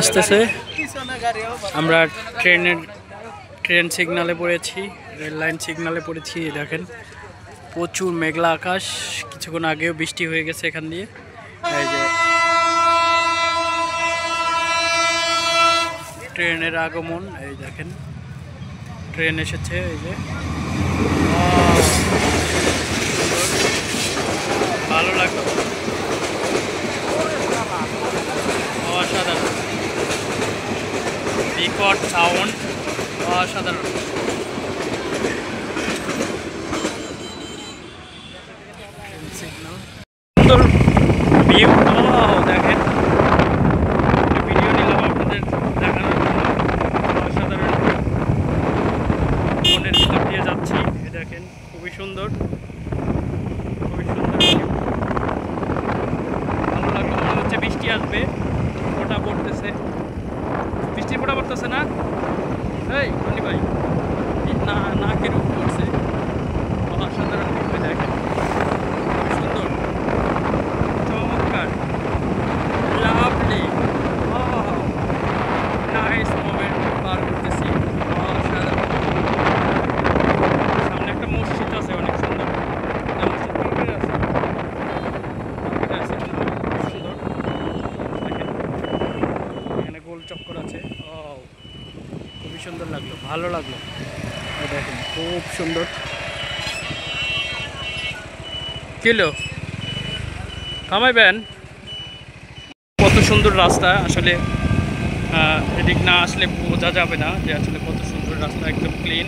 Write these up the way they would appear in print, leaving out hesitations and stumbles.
আসতেছে আমরা ট্রেন সিগনালে পড়েছি, রেল লাইন সিগনালে পড়েছি। দেখেন প্রচুর মেঘলা আকাশ, কিছুক্ষণ আগেও বৃষ্টি হয়ে গেছে এখান দিয়ে। এই যে ট্রেনের আগমন, এই দেখেন ট্রেন এসেছে। এই যে ভালো লাগলো, অসাধারণ বিকট সাউন্ড, অসাধারণ। সুন্দর ভিউ, দেখেন ভিডিও নিলাম আপনাদের দেখানোর জন্য। অসাধারণ বনের ভিতর দিয়ে যাচ্ছি, দেখেন খুবই সুন্দর, খুবই সুন্দর ভিউ। ভালো লাগলো, মনে হচ্ছে বৃষ্টি আসবে, ফোঁটা পড়তেছে, বৃষ্টির ফোঁটা পড়তেছে না? এই মনি ভাই, না নাকের উপর পড়ছে। অসাধারণ ভিউ, দেখেন খুবই সুন্দর, চমৎকার, লাভলি, নাইস মোমেন্ট পার করতেছি। অসাধারণ। সামনে একটা মসজিদ আছে, অনেক সুন্দর। মসজিদ পার্কে আছে, সুন্দর। দেখেন এখানে গোল চক্কর আছে, খুবই সুন্দর লাগলো, ভালো লাগলো। দেখেন খুব সুন্দর। কিলো থামাইবেন? কত সুন্দর রাস্তা, আসলে এদিক না আসলে বোঝা যাবে না যে আসলে কত সুন্দর রাস্তা, একদম ক্লিন,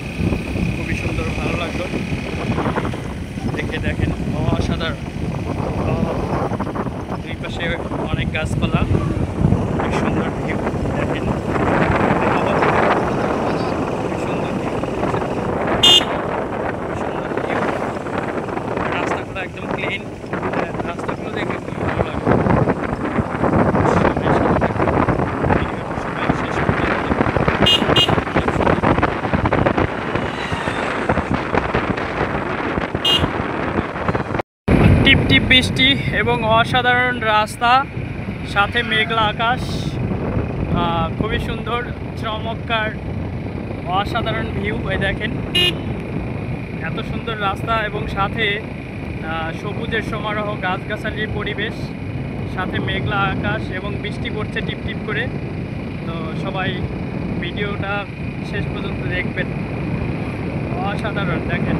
খুবই সুন্দর, ভালো লাগলো দেখে। দেখেন অসাধারণ, দুই পাশে অনেক গাছপালা, খুবই সুন্দর ভিউ। দেখেন খুবই সুন্দর ভিউ, খুবই সুন্দর ভিউ। রাস্তাগুলো একদম ক্লিন, রাস্তাগুলো দেখে খুবই ভালো লাগলো। টিপ টিপ বৃষ্টি এবং অসাধারণ রাস্তা, সাথে মেঘলা আকাশ, খুবই সুন্দর, চমৎকার, অসাধারণ ভিউ। এই দেখেন এত সুন্দর রাস্তা এবং সাথে সবুজের সমারোহ, গাছগাছালির পরিবেশ, সাথে মেঘলা আকাশ এবং বৃষ্টি পড়ছে টিপ টিপ করে। তো সবাই ভিডিওটা শেষ পর্যন্ত দেখবেন, অসাধারণ। দেখেন